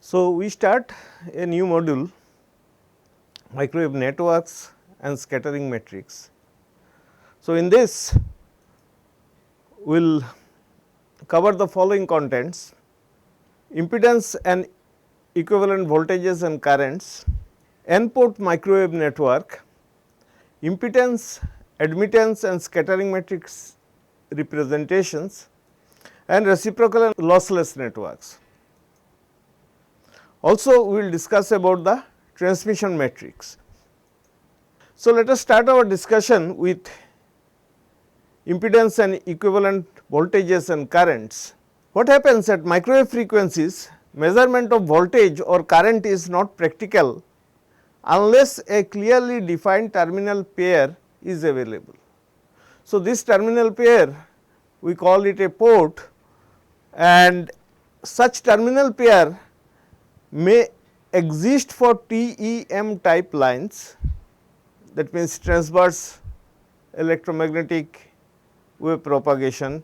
So, we start a new module, microwave networks and scattering matrix. So, in this we will cover the following contents: impedance and equivalent voltages and currents, N-port microwave network, impedance, admittance and scattering matrix representations, and reciprocal and lossless networks. Also, we will discuss about the transmission matrix. So, let us start our discussion with impedance and equivalent voltages and currents. What happens at microwave frequencies? Measurement of voltage or current is not practical unless a clearly defined terminal pair is available. So, this terminal pair we call it a port, and such terminal pair may exist for TEM type lines, that means transverse electromagnetic wave propagation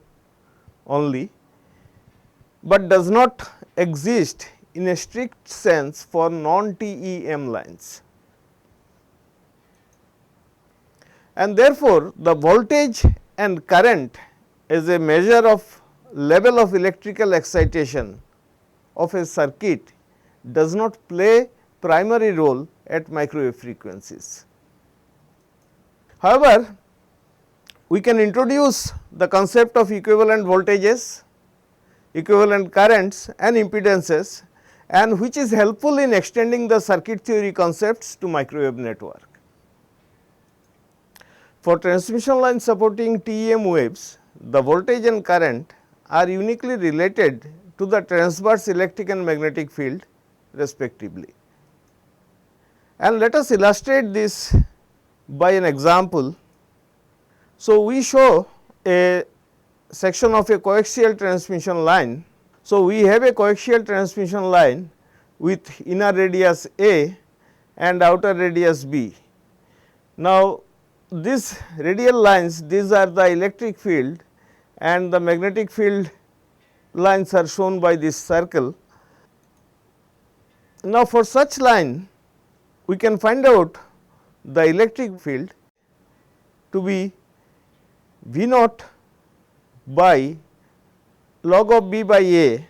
only, but does not exist in a strict sense for non-TEM lines. And therefore, the voltage and current as a measure of level of electrical excitation of a circuit does not play primary role at microwave frequencies. However, we can introduce the concept of equivalent voltages, equivalent currents and impedances, and which is helpful in extending the circuit theory concepts to microwave network. For transmission lines supporting TEM waves, the voltage and current are uniquely related to the transverse electric and magnetic field respectively. And let us illustrate this by an example. So, we show a section of a coaxial transmission line. So, we have a coaxial transmission line with inner radius A and outer radius B. Now, these radial lines, these are the electric field, and the magnetic field lines are shown by this circle. Now, for such line we can find out the electric field to be V naught by log of B by A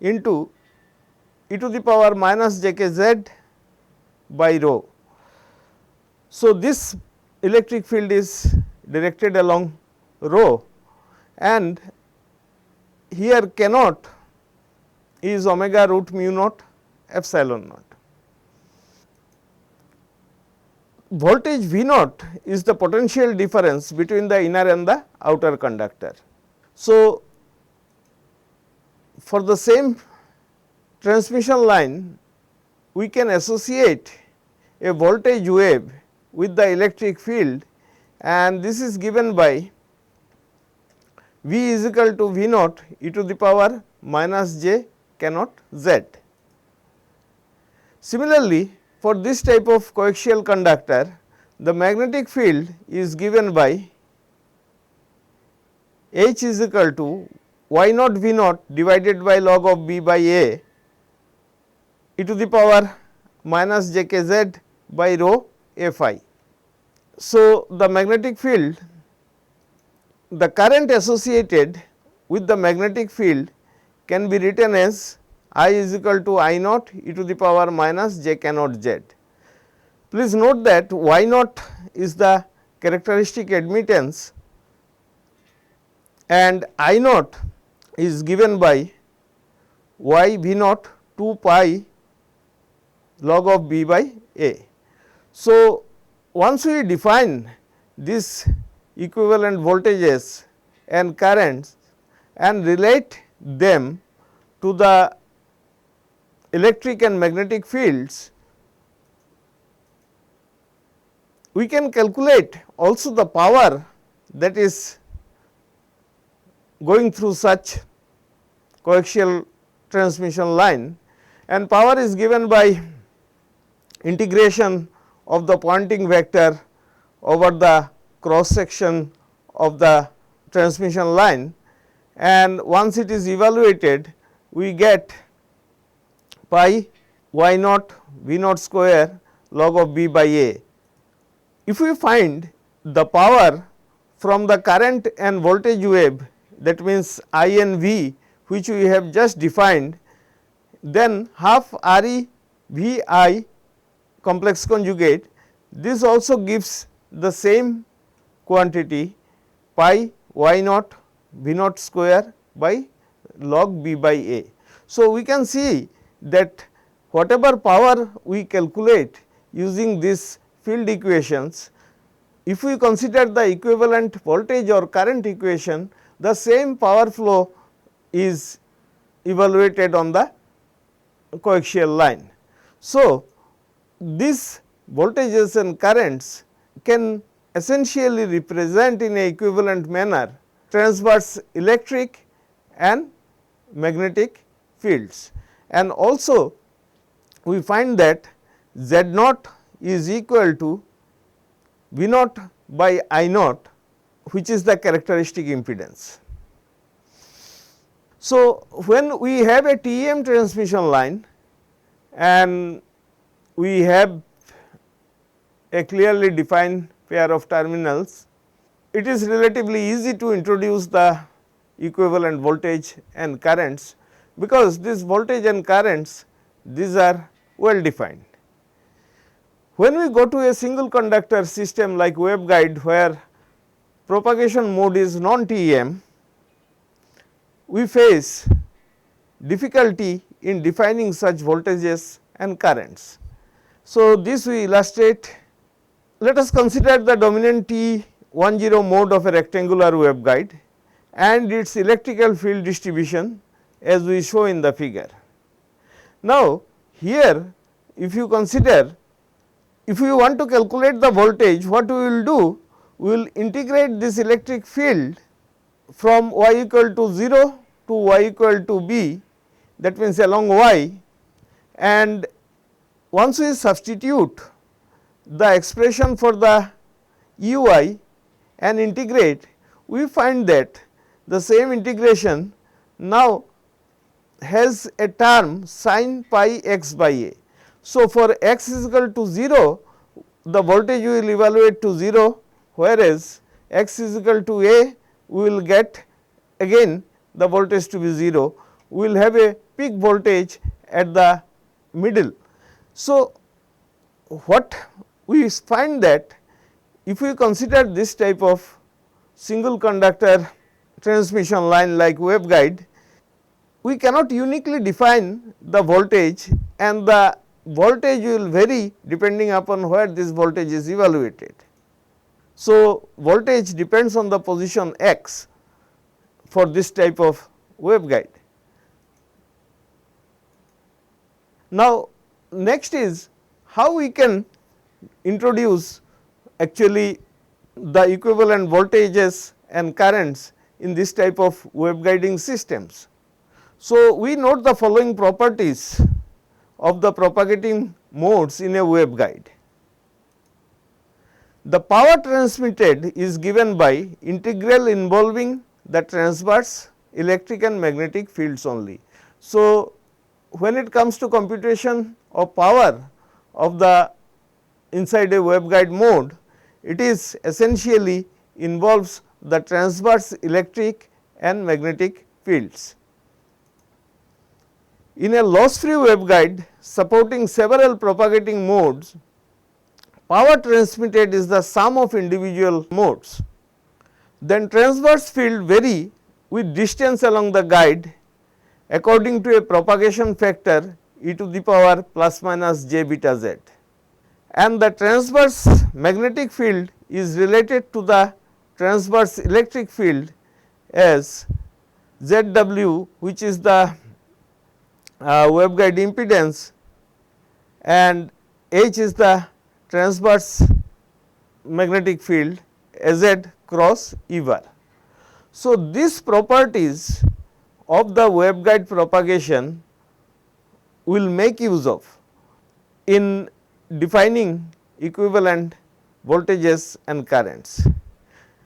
into e to the power minus j k z by rho. So, this electric field is directed along rho, and here k naught is omega root mu naught epsilon naught. Voltage V naught is the potential difference between the inner and the outer conductor. So, for the same transmission line we can associate a voltage wave with the electric field, and this is given by V is equal to V naught e to the power minus j k naught z. Similarly, for this type of coaxial conductor, the magnetic field is given by H is equal to y naught V naught divided by log of B by A e to the power minus j k z by rho A phi. So, the magnetic field, the current associated with the magnetic field can be written as I is equal to I naught e to the power minus j k naught z. Please note that y naught is the characteristic admittance and I naught is given by y V naught 2 pi log of B by A. So, once we define these equivalent voltages and currents and relate them to the electric and magnetic fields, we can calculate also the power that is going through such coaxial transmission line, and power is given by integration of the Poynting vector over the cross section of the transmission line, and once it is evaluated we get pi y naught v naught square log of b by a. If we find the power from the current and voltage wave, that means I and V, which we have just defined, then half R e V I complex conjugate, this also gives the same quantity pi y naught v naught square by log b by a. So, we can see that whatever power we calculate using these field equations, if we consider the equivalent voltage or current equation, the same power flow is evaluated on the coaxial line. So, these voltages and currents can essentially represent in a equivalent manner transverse electric and magnetic fields, and also we find that Z naught is equal to V naught by I naught, which is the characteristic impedance. So, when we have a TEM transmission line and we have a clearly defined pair of terminals, it is relatively easy to introduce the equivalent voltage and currents, because this voltage and currents, these are well defined. When we go to a single conductor system like waveguide, where propagation mode is non-TEM, we face difficulty in defining such voltages and currents. So, this we illustrate. Let us consider the dominant T10 mode of a rectangular waveguide and its electrical field distribution as we show in the figure. Now, here if you consider, if we want to calculate the voltage, what we will do? We will integrate this electric field from y equal to 0 to y equal to b, that means along y, and once we substitute the expression for the ui and integrate, we find that the same integration now has a term sin pi x by a. So, for x is equal to 0, the voltage we will evaluate to 0, whereas x is equal to a, we will get again the voltage to be 0. We will have a peak voltage at the middle. So, what we find that if we consider this type of single conductor transmission line like waveguide, we cannot uniquely define the voltage, and the voltage will vary depending upon where this voltage is evaluated. So, voltage depends on the position x for this type of waveguide. Now, next is how we can introduce actually the equivalent voltages and currents in this type of waveguiding systems. So, we note the following properties of the propagating modes in a waveguide. The power transmitted is given by integral involving the transverse electric and magnetic fields only. So, when it comes to computation of power of the inside a waveguide mode, it is essentially involves the transverse electric and magnetic fields. In a loss free waveguide supporting several propagating modes, power transmitted is the sum of individual modes. Then transverse field vary with distance along the guide according to a propagation factor e to the power plus minus j beta z, and the transverse magnetic field is related to the transverse electric field as ZW, which is the waveguide impedance, and H is the transverse magnetic field Az cross E bar. So, these properties of the waveguide propagation will make use of in defining equivalent voltages and currents.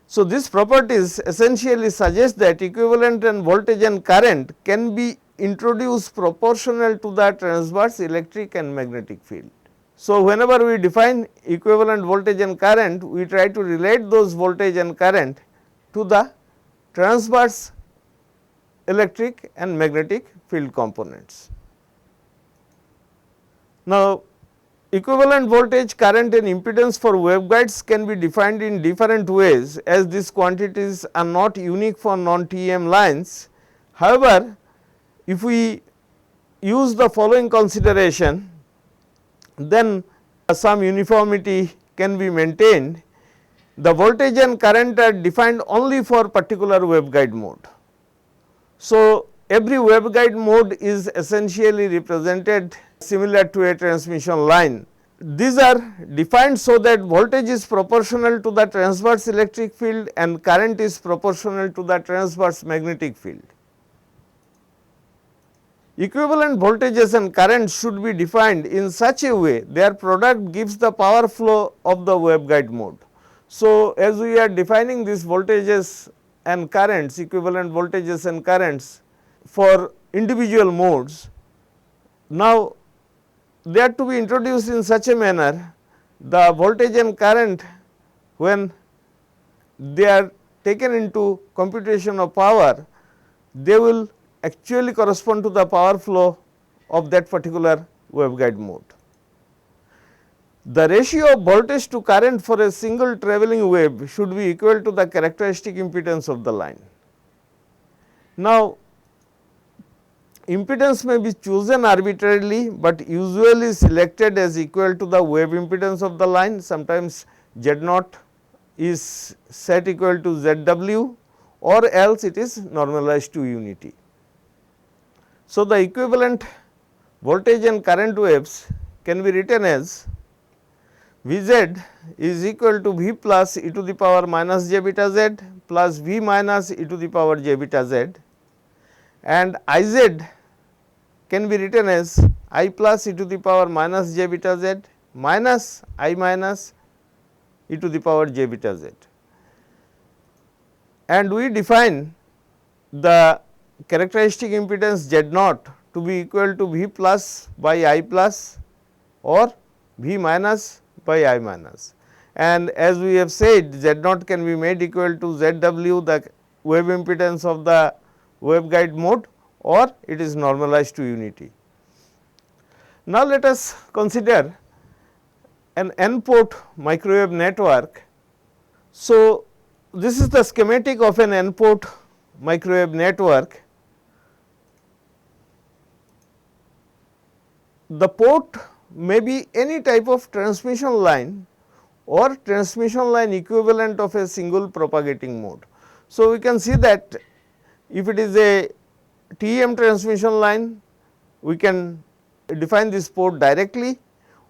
So, these properties essentially suggest that equivalent and voltage and current can be introduce proportional to the transverse electric and magnetic field. So, whenever we define equivalent voltage and current, we try to relate those voltage and current to the transverse electric and magnetic field components. Now, equivalent voltage, current and impedance for waveguides can be defined in different ways, as these quantities are not unique for non-TEM lines. However, if we use the following consideration, then some uniformity can be maintained. The voltage and current are defined only for particular waveguide mode. So, every waveguide mode is essentially represented similar to a transmission line. These are defined so that voltage is proportional to the transverse electric field and current is proportional to the transverse magnetic field. Equivalent voltages and currents should be defined in such a way their product gives the power flow of the waveguide mode. So, as we are defining these voltages and currents, equivalent voltages and currents for individual modes, now they are to be introduced in such a manner the voltage and current, when they are taken into computation of power, they will actually correspond to the power flow of that particular waveguide mode. The ratio of voltage to current for a single travelling wave should be equal to the characteristic impedance of the line. Now, impedance may be chosen arbitrarily, but usually selected as equal to the wave impedance of the line. Sometimes Z0 is set equal to ZW, or else it is normalized to unity. So, the equivalent voltage and current waves can be written as Vz is equal to V plus e to the power minus j beta z plus V minus e to the power j beta z, and Iz can be written as I plus e to the power minus j beta z minus I minus e to the power j beta z. And we define the characteristic impedance Z0 to be equal to V plus by I plus or V minus by I minus. And as we have said, Z0 can be made equal to ZW, the wave impedance of the waveguide mode, or it is normalized to unity. Now, let us consider an N-port microwave network. So, this is the schematic of an N-port microwave network. The port may be any type of transmission line or transmission line equivalent of a single propagating mode. So, we can see that if it is a TEM transmission line, we can define this port directly,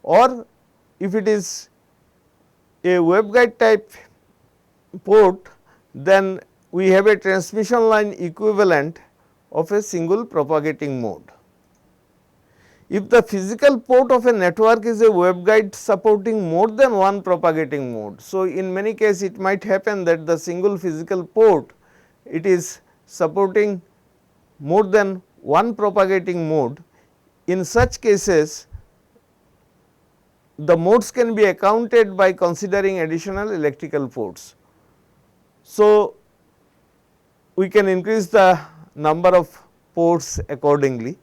or if it is a waveguide type port, then we have a transmission line equivalent of a single propagating mode. If the physical port of a network is a waveguide supporting more than one propagating mode, so in many cases it might happen that the single physical port, it is supporting more than one propagating mode. In such cases, the modes can be accounted by considering additional electrical ports. So, we can increase the number of ports accordingly.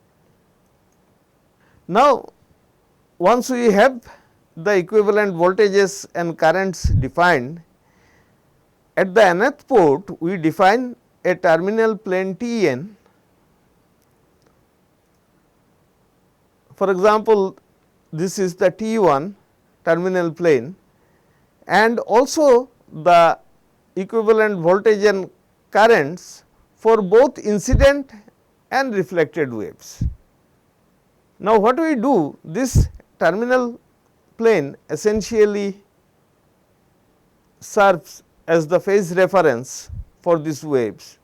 Now, once we have the equivalent voltages and currents defined, at the nth port we define a terminal plane Tn. For example, this is the T1 terminal plane, and also the equivalent voltage and currents for both incident and reflected waves. Now, what we do, this terminal plane essentially serves as the phase reference for these waves.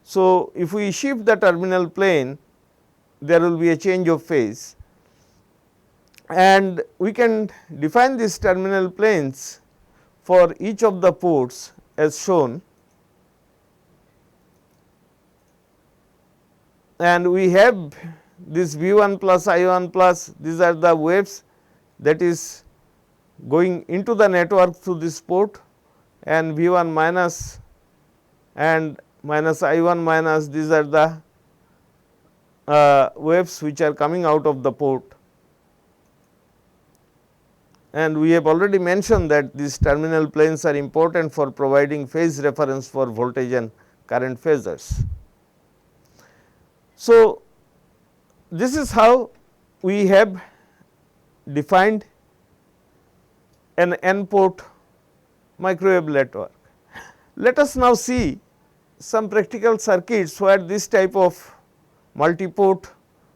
So, if we shift the terminal plane, there will be a change of phase, and we can define these terminal planes for each of the ports as shown. and we have this V 1 plus I 1 plus, these are the waves that is going into the network through this port, and V 1 minus and minus I 1 minus, these are the waves which are coming out of the port. And we have already mentioned that these terminal planes are important for providing phase reference for voltage and current phasors. So, this is how we have defined an N port microwave network. Let us now see some practical circuits where this type of multi-port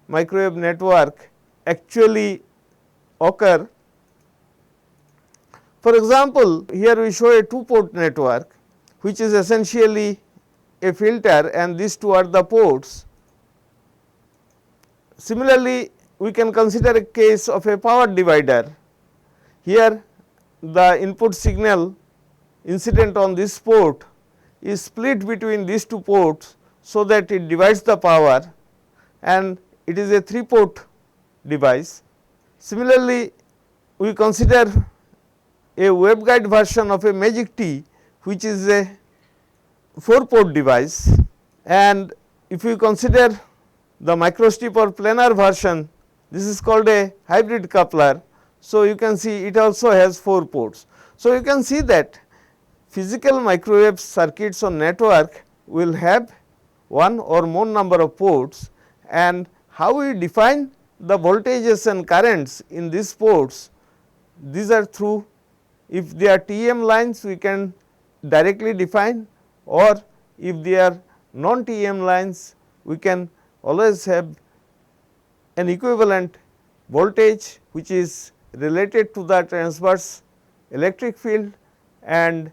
microwave network actually occur. For example, here we show a 2-port network which is essentially a filter, and these two are the ports. Similarly, we can consider a case of a power divider. Here the input signal incident on this port is split between these two ports, so that it divides the power, and it is a 3-port device. Similarly, we consider a waveguide version of a Magic T, which is a 4-port device, and if we consider the microstrip or planar version, this is called a hybrid coupler. So, you can see it also has 4 ports. So, you can see that physical microwave circuits or network will have one or more number of ports, and how we define the voltages and currents in these ports, these are through, if they are TM lines we can directly define, or if they are non TM lines we can always have an equivalent voltage which is related to the transverse electric field, and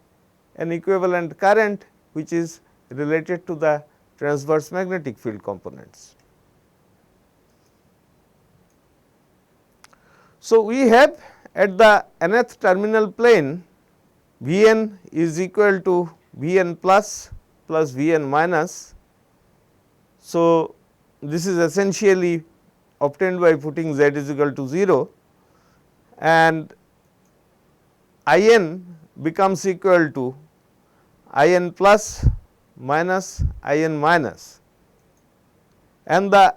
an equivalent current which is related to the transverse magnetic field components. So, we have at the nth terminal plane V n is equal to V n plus V n minus. So, this is essentially obtained by putting z is equal to 0, and I n becomes equal to I n plus minus I n minus, and the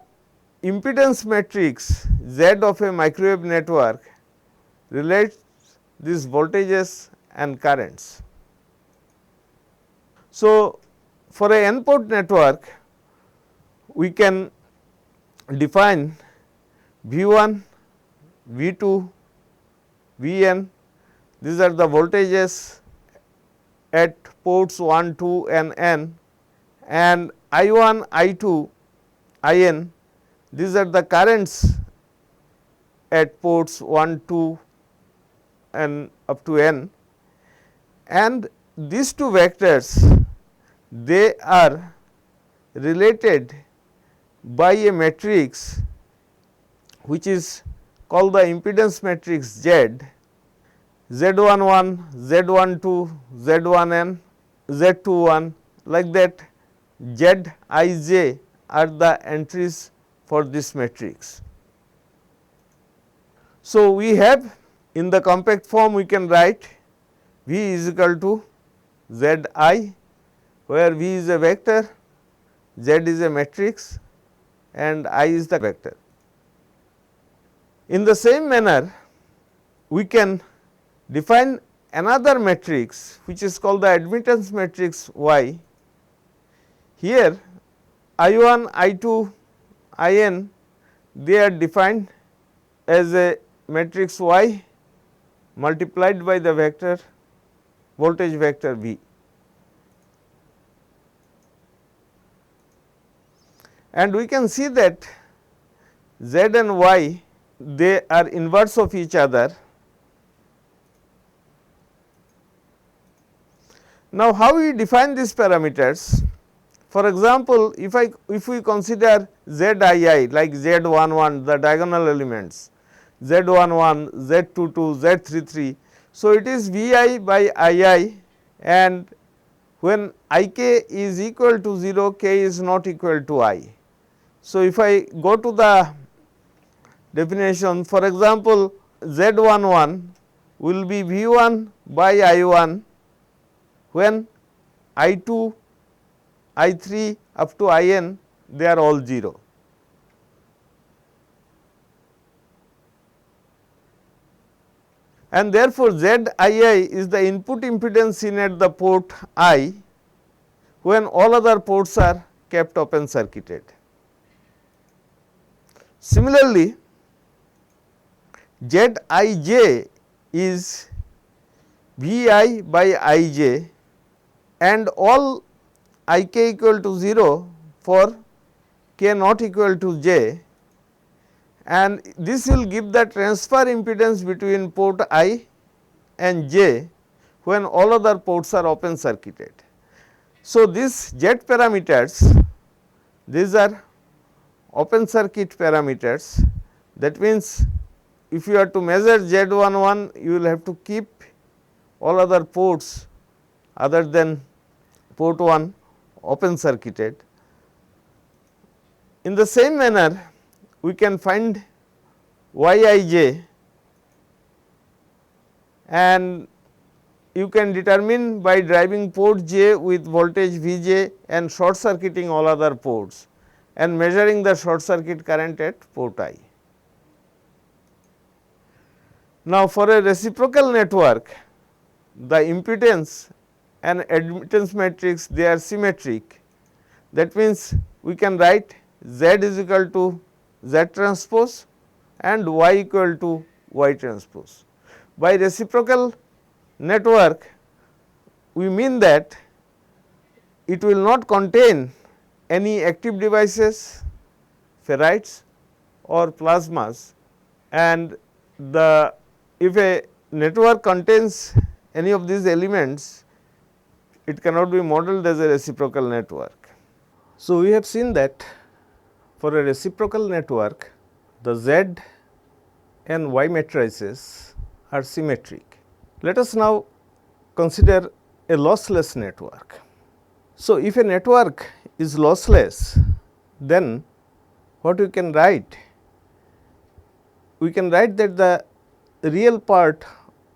impedance matrix Z of a microwave network relates these voltages and currents. So, for a N port network we can define V 1, V 2, V n, these are the voltages at ports 1, 2 and n, and I 1, I 2, I n, these are the currents at ports 1, 2 and up to n, and these two vectors, they are related by a matrix which is called the impedance matrix Z, Z11, Z12, Z1n, Z21, like that Zij are the entries for this matrix. So, we have in the compact form we can write V is equal to Zi, where V is a vector, Z is a matrix and I is the vector. In the same manner, we can define another matrix which is called the admittance matrix Y. Here I 1, I 2, I n, they are defined as a matrix Y multiplied by the vector voltage vector V. And we can see that Z and Y, they are inverse of each other. Now, how we define these parameters? For example, if we consider Z I I like Z 11, the diagonal elements, Z 11, Z 22, Z 33. So, it is V I by I I, and when I k is equal to 0, k is not equal to I. So, if I go to the definition, for example, Z11 will be V 1 by I 1 when I 2, I 3 up to I n they are all 0. And therefore, Z I I is the input impedance seen at the port I when all other ports are kept open circuited. Similarly, Z I j is V I by I j and all I k equal to 0 for k not equal to j, and this will give the transfer impedance between port I and j when all other ports are open circuited. So, these Z parameters, these are open circuit parameters. That means, if you are to measure Z11, you will have to keep all other ports other than port 1 open circuited. In the same manner, we can find Y I j, and you can determine by driving port j with voltage V j and short circuiting all other ports and measuring the short circuit current at port I. Now, for a reciprocal network, the impedance and admittance matrix, they are symmetric. That means, we can write Z is equal to Z transpose and Y equal to Y transpose. By reciprocal network, we mean that it will not contain any active devices, ferrites or plasmas, and the if a network contains any of these elements, it cannot be modeled as a reciprocal network. So, we have seen that for a reciprocal network, the Z and Y matrices are symmetric. Let us now consider a lossless network. So, if a network is lossless, then what we can write? We can write that the real part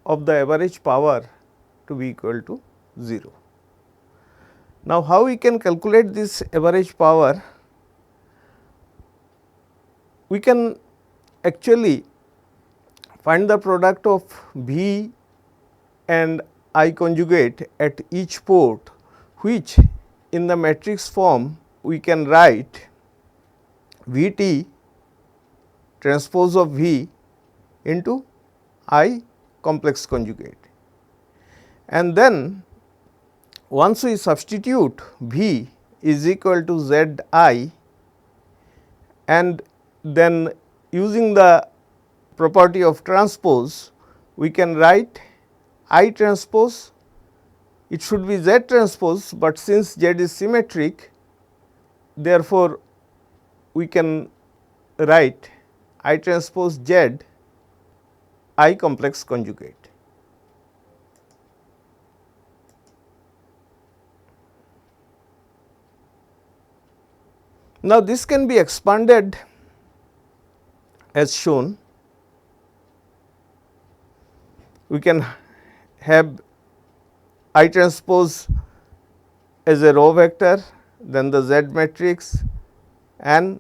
of the average power to be equal to 0. Now, how we can calculate this average power? We can actually find the product of V and I conjugate at each port, which in the matrix form we can write V t transpose of V into I complex conjugate. And then once we substitute V is equal to Z I, and then using the property of transpose, we can write I transpose, it should be Z transpose, but since Z is symmetric, therefore, we can write I transpose Z I complex conjugate. Now, this can be expanded as shown. We can have I transpose as a row vector, then the Z matrix and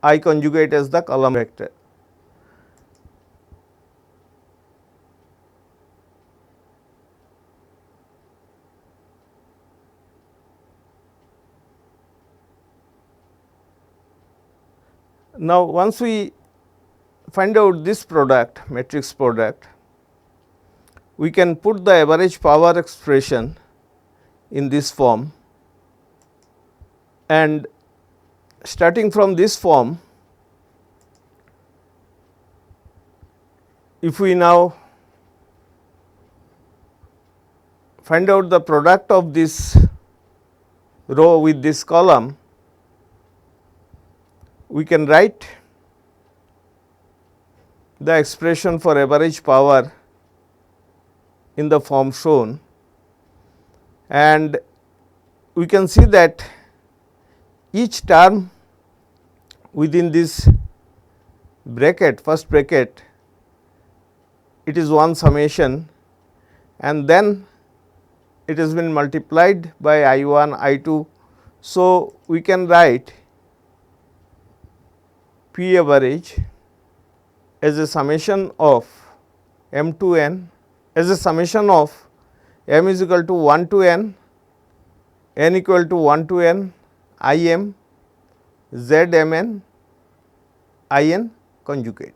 I conjugate as the column vector. Now, once we find out this product, matrix product, we can put the average power expression in this form, and starting from this form, if we now find out the product of this row with this column, we can write the expression for average power in the form shown, and we can see that each term within this bracket, first bracket, it is one summation, and then it has been multiplied by I 1, I 2. So, we can write P average as a summation of m to n, as a summation of m is equal to 1 to n equal to 1 to n I m z m n I n conjugate.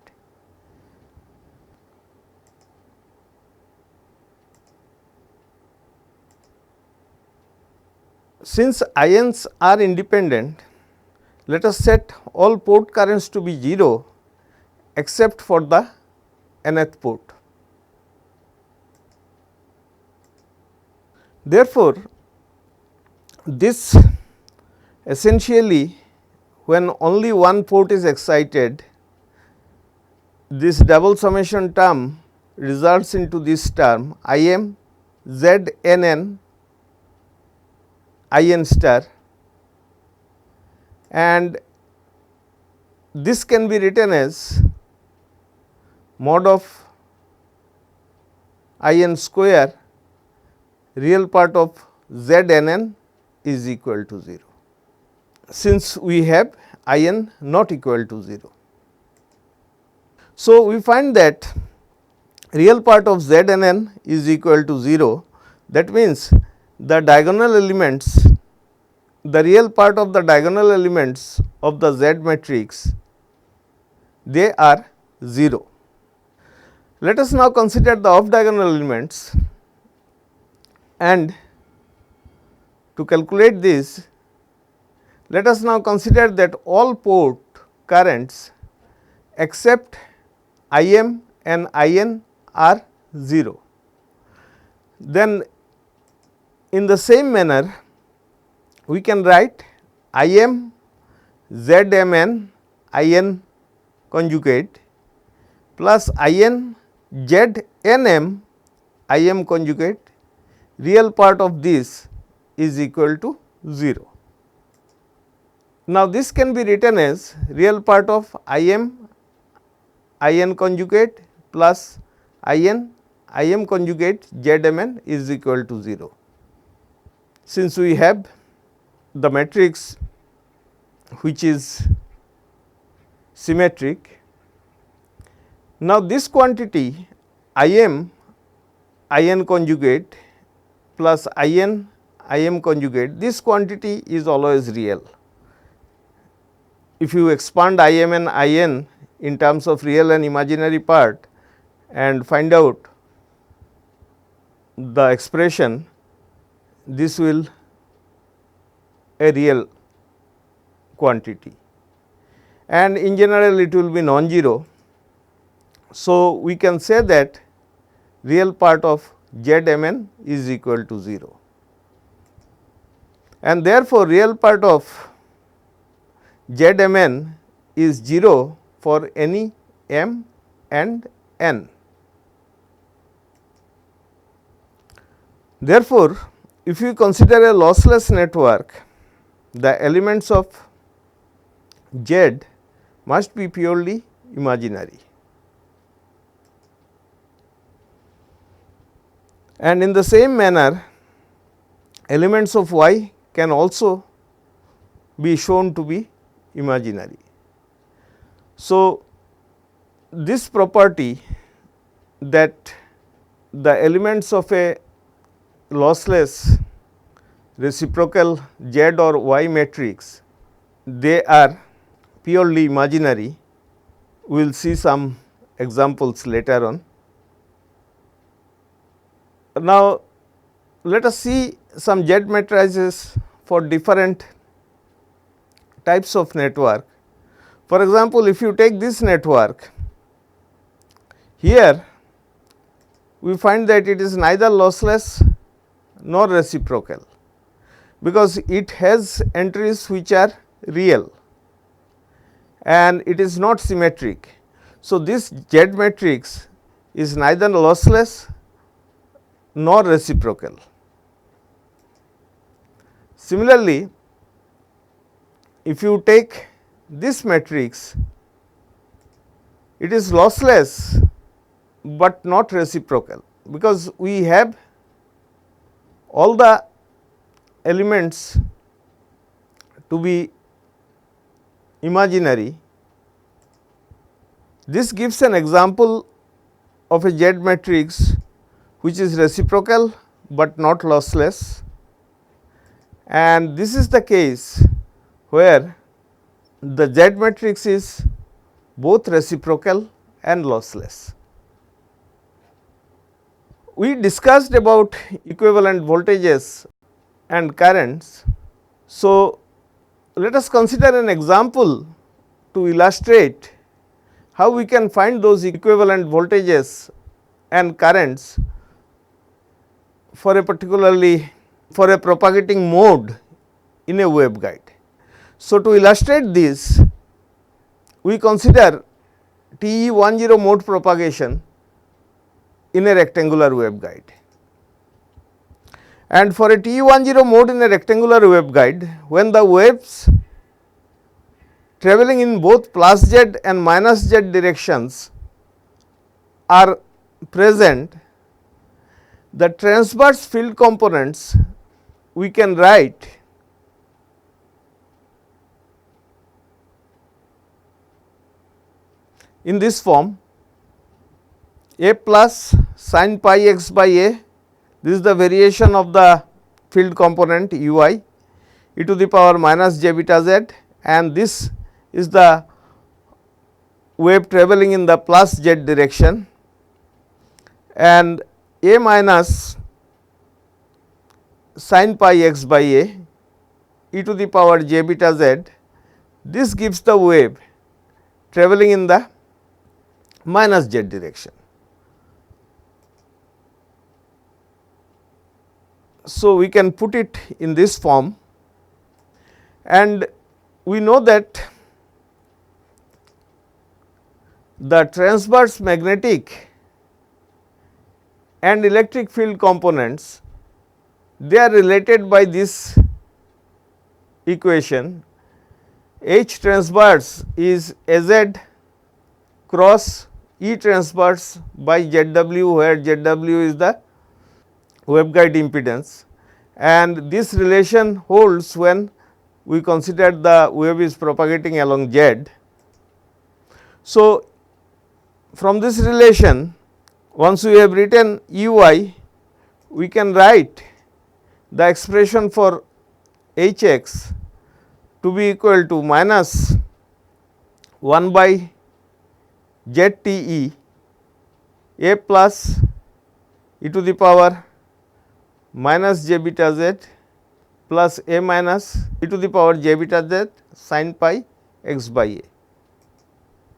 Since ions are independent, let us set all port currents to be 0 except for the nth port. Therefore, this essentially, when only one port is excited, this double summation term results into this term I m z n n I n star, and this can be written as mod of I n square real part of z n n is equal to 0, since we have I n not equal to 0. So, we find that real part of z n n is equal to 0. That means, the diagonal elements, the real part of the diagonal elements of the Z matrix, they are 0. Let us now consider the off diagonal elements, and to calculate this, let us now consider that all port currents except I m and I n are 0. Then in the same manner, we can write I m z m n I n conjugate plus I n z n m I m conjugate, real part of this is equal to 0. Now, this can be written as real part of I m I n conjugate plus I n I m conjugate z m n is equal to 0. Since we have the matrix which is symmetric, now this quantity I m I n conjugate plus I n I m conjugate, this quantity is always real. If you expand I m and I n in terms of real and imaginary part and find out the expression, this will a real quantity, and in general it will be non-zero. So, we can say that real part of z m n is equal to 0, and therefore, real part of z m n is 0 for any m and n. Therefore, if you consider a lossless network, the elements of Z must be purely imaginary. And in the same manner, elements of Y can also be shown to be imaginary. So, this property that the elements of a lossless reciprocal Z or Y matrix, they are purely imaginary. We will see some examples later on. Now, let us see some Z matrices for different types of network. For example, if you take this network, here we find that it is neither lossless nor reciprocal, because it has entries which are real and it is not symmetric. So, this Z matrix is neither lossless nor reciprocal. Similarly, if you take this matrix, it is lossless, but not reciprocal, because we have all the elements to be imaginary. This gives an example of a Z matrix which is reciprocal, but not lossless, and this is the case where the Z matrix is both reciprocal and lossless. We discussed about equivalent voltages and currents. So, let us consider an example to illustrate how we can find those equivalent voltages and currents for a propagating mode in a waveguide. So, to illustrate this, we consider TE10 mode propagation in a rectangular waveguide. And for a TE10 mode in a rectangular waveguide, when the waves travelling in both plus z and minus z directions are present, the transverse field components we can write in this form: a plus sin pi x by a, this is the variation of the field component u I, e to the power minus j beta z, and this is the wave travelling in the plus z direction, and a minus sin pi x by a, e to the power j beta z, this gives the wave travelling in the minus z direction. So, we can put it in this form, and we know that the transverse magnetic and electric field components, they are related by this equation. H transverse is Az cross E transverse by ZW, where ZW is the waveguide impedance, and this relation holds when we consider the wave is propagating along Z. So, from this relation, once we have written Ui, we can write the expression for Hx to be equal to minus 1 by ZTE a plus e to the power minus j beta z plus a minus e to the power j beta z sin pi x by a.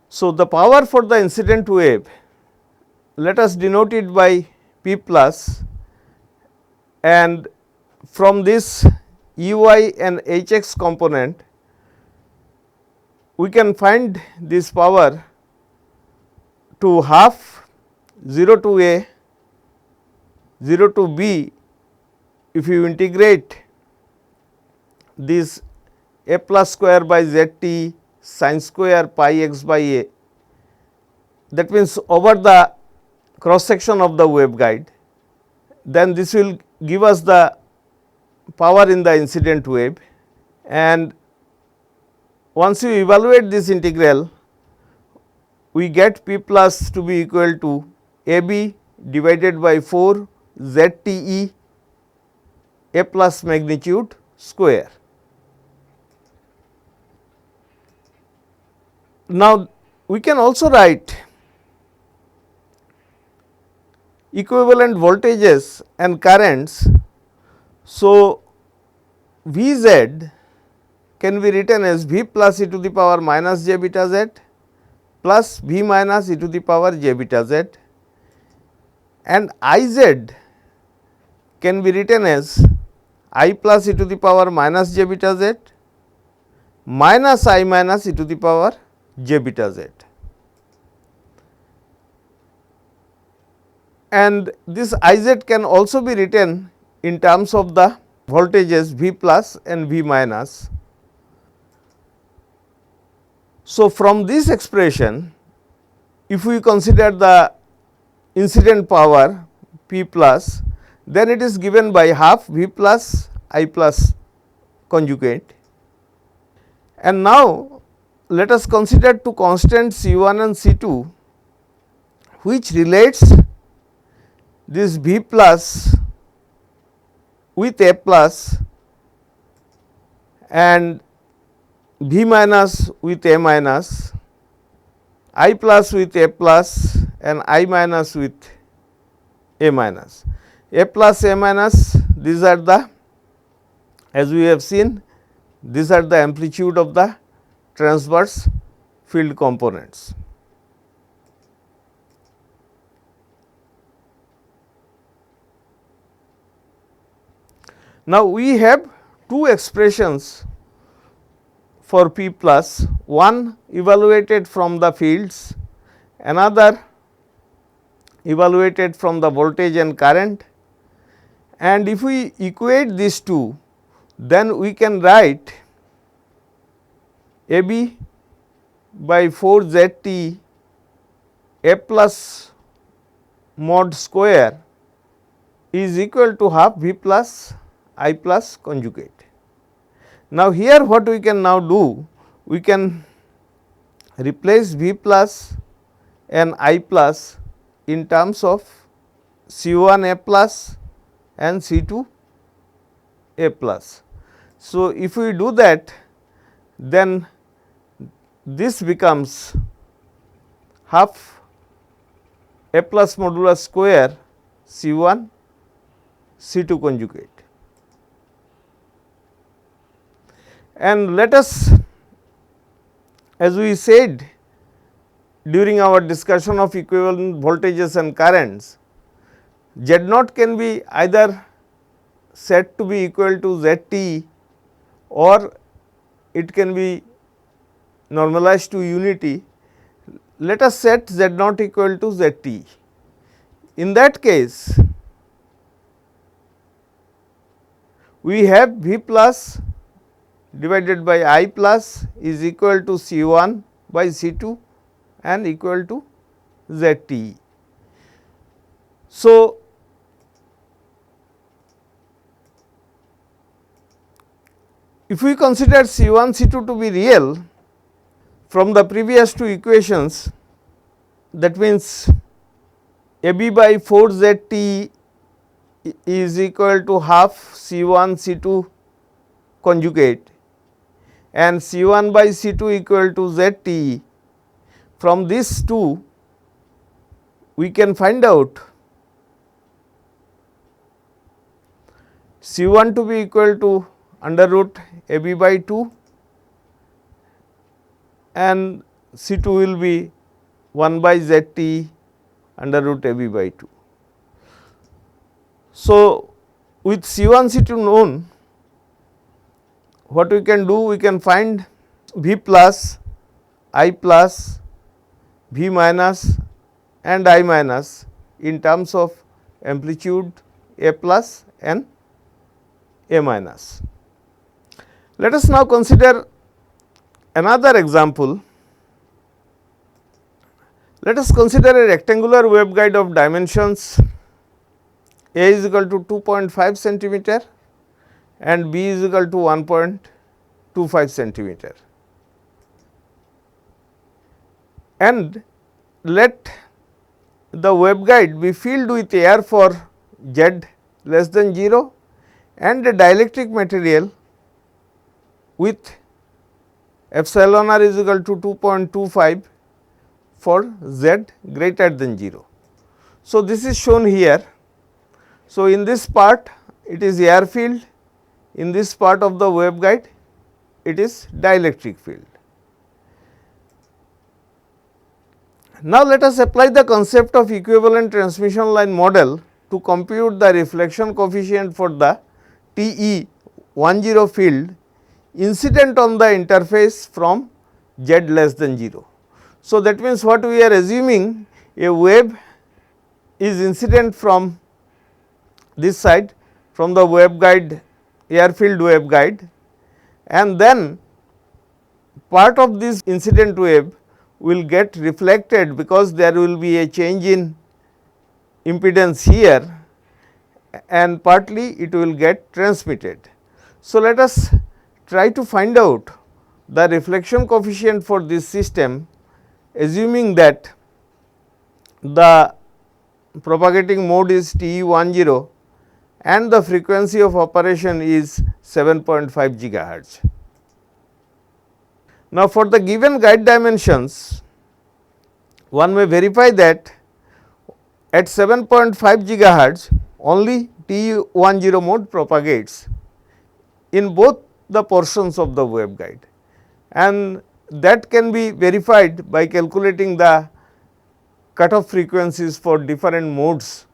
So, the power for the incident wave, let us denote it by P plus, and from this Ui and Hx component we can find this power to half 0 to a 0 to b. If you integrate this a plus square by z t sin square pi x by a, that means over the cross section of the waveguide, then this will give us the power in the incident wave, and once you evaluate this integral, we get P plus to be equal to a b divided by 4 z t e a plus magnitude square. Now, we can also write equivalent voltages and currents. So, V z can be written as V plus e to the power minus j beta z plus V minus e to the power j beta z, and I z can be written as I plus e to the power minus j beta z minus I minus e to the power j beta z. And this I z can also be written in terms of the voltages V plus and V minus. So, from this expression, if we consider the incident power P plus, then it is given by half V plus I plus conjugate. And now, let us consider two constants C 1 and C 2, which relates this V plus with A plus and V minus with A minus, I plus with A plus and I minus with A minus. A plus A minus, these are the, as we have seen, these are the amplitude of the transverse field components. Now, we have two expressions for P plus, one evaluated from the fields, another evaluated from the voltage and current, and if we equate these two, then we can write A B by 4 Z T A plus mod square is equal to half V plus I plus conjugate. Now, here what we can now do, we can replace V plus and I plus in terms of C 1 A plus and C 2 A plus. So, if we do that, then this becomes half A plus modulus square C 1 C 2 conjugate. And let us, as we said during our discussion of equivalent voltages and currents, Z naught can be either said to be equal to Z T or it can be normalized to unity. Let us set Z naught equal to Z T. In that case, we have V plus divided by I plus is equal to C 1 by C 2 and equal to Z T. So, if we consider C 1 C 2 to be real from the previous two equations, that means A B by 4 Z T is equal to half C 1 C 2 conjugate and C 1 by C 2 equal to Z T. From these two we can find out C 1 to be equal to under root A B by 2 and C 2 will be 1 by Z T under root A B by 2. So, with C 1 C 2 known, what we can do? We can find V plus, I plus, V minus and I minus in terms of amplitude A plus and A minus. Let us now consider another example. Let us consider a rectangular waveguide of dimensions A is equal to 2.5 centimeter and B is equal to 1.25 centimeter. And let the waveguide be filled with air for Z less than 0 and a dielectric material with epsilon r is equal to 2.25 for Z greater than 0. So, this is shown here. So, in this part it is air field, in this part of the waveguide it is dielectric field. Now, let us apply the concept of equivalent transmission line model to compute the reflection coefficient for the TE 10 field incident on the interface from Z less than 0. So, that means what we are assuming, a wave is incident from this side, from the waveguide, air field waveguide, and then part of this incident wave will get reflected, because there will be a change in impedance here, and partly it will get transmitted. So, let us try to find out the reflection coefficient for this system, assuming that the propagating mode is TE10 and the frequency of operation is 7.5 gigahertz. Now, for the given guide dimensions, one may verify that at 7.5 gigahertz only TE10 mode propagates in both the portions of the waveguide, and that can be verified by calculating the cutoff frequencies for different modes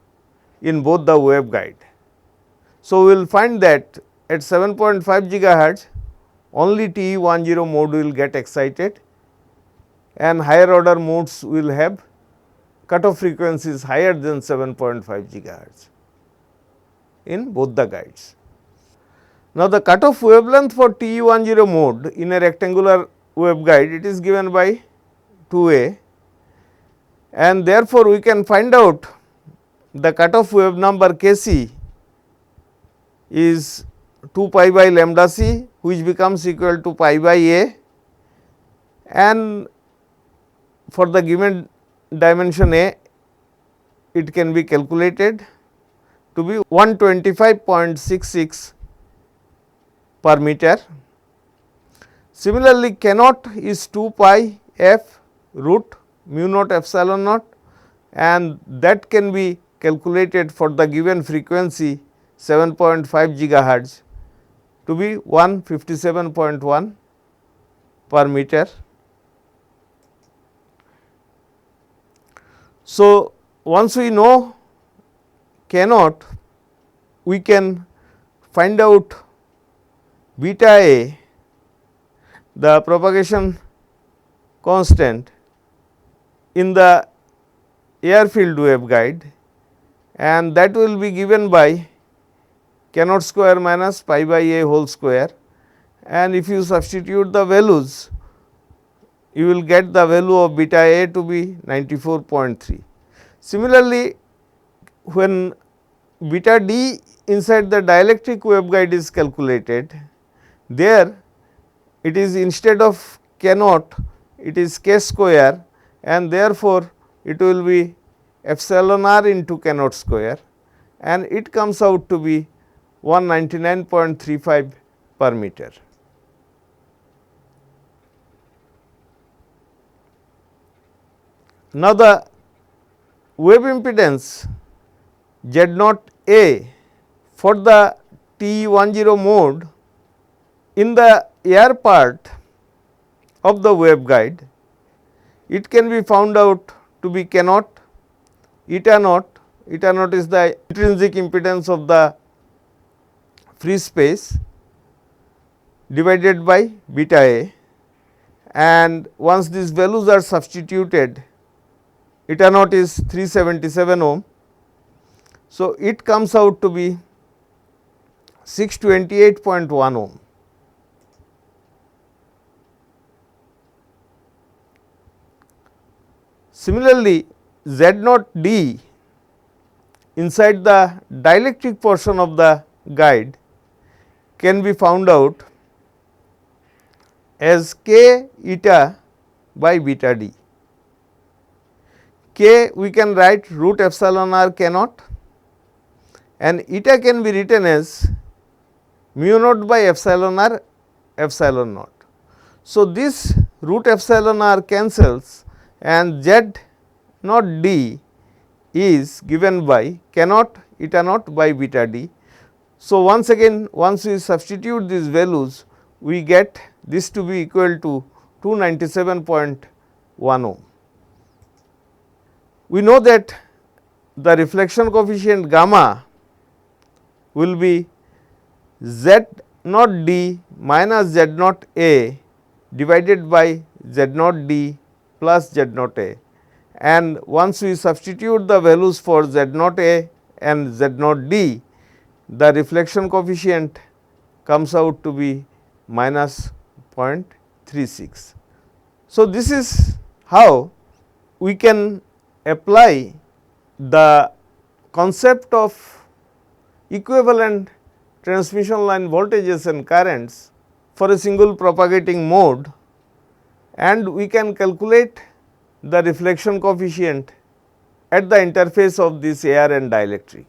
in both the waveguide. So, we will find that at 7.5 gigahertz only TE10 mode will get excited, and higher order modes will have cutoff frequencies higher than 7.5 gigahertz in both the guides. Now, the cutoff wavelength for TE10 mode in a rectangular waveguide, it is given by 2a, and therefore, we can find out the cutoff wave number k c is 2 pi by lambda c, which becomes equal to pi by a, and for the given dimension a, it can be calculated to be 125.66 per meter. Similarly, k naught is 2 pi f root mu naught epsilon naught, and that can be calculated for the given frequency 7.5 gigahertz to be 157.1 per meter. So, once we know k naught, we can find out beta a, the propagation constant in the air filled waveguide, and that will be given by k naught square minus pi by a whole square, and if you substitute the values, you will get the value of beta a to be 94.3. Similarly, when beta d inside the dielectric waveguide is calculated, there it is instead of k naught, it is k square, and therefore, it will be epsilon r into k naught square, and it comes out to be 199.35 per meter. Now, the wave impedance Z naught A for the TE10 mode in the air part of the waveguide, it can be found out to be k naught, eta naught is the intrinsic impedance of the free space divided by beta a, and once these values are substituted, eta naught is 377 ohm. So, it comes out to be 628.1 ohm. Similarly, Z naught D inside the dielectric portion of the guide can be found out as k eta by beta d. K we can write root epsilon r k naught, and eta can be written as mu naught by epsilon r epsilon naught. So, this root epsilon r cancels, and Z naught d is given by k naught eta naught by beta d. So, once again, once we substitute these values, we get this to be equal to 297.1 ohm. We know that the reflection coefficient gamma will be Z naught d minus Z naught a divided by Z naught d plus Z naught a, and once we substitute the values for Z naught a and Z naught d, the reflection coefficient comes out to be minus 0.8. 0.36. So, this is how we can apply the concept of equivalent transmission line voltages and currents for a single propagating mode, and we can calculate the reflection coefficient at the interface of this air and dielectric.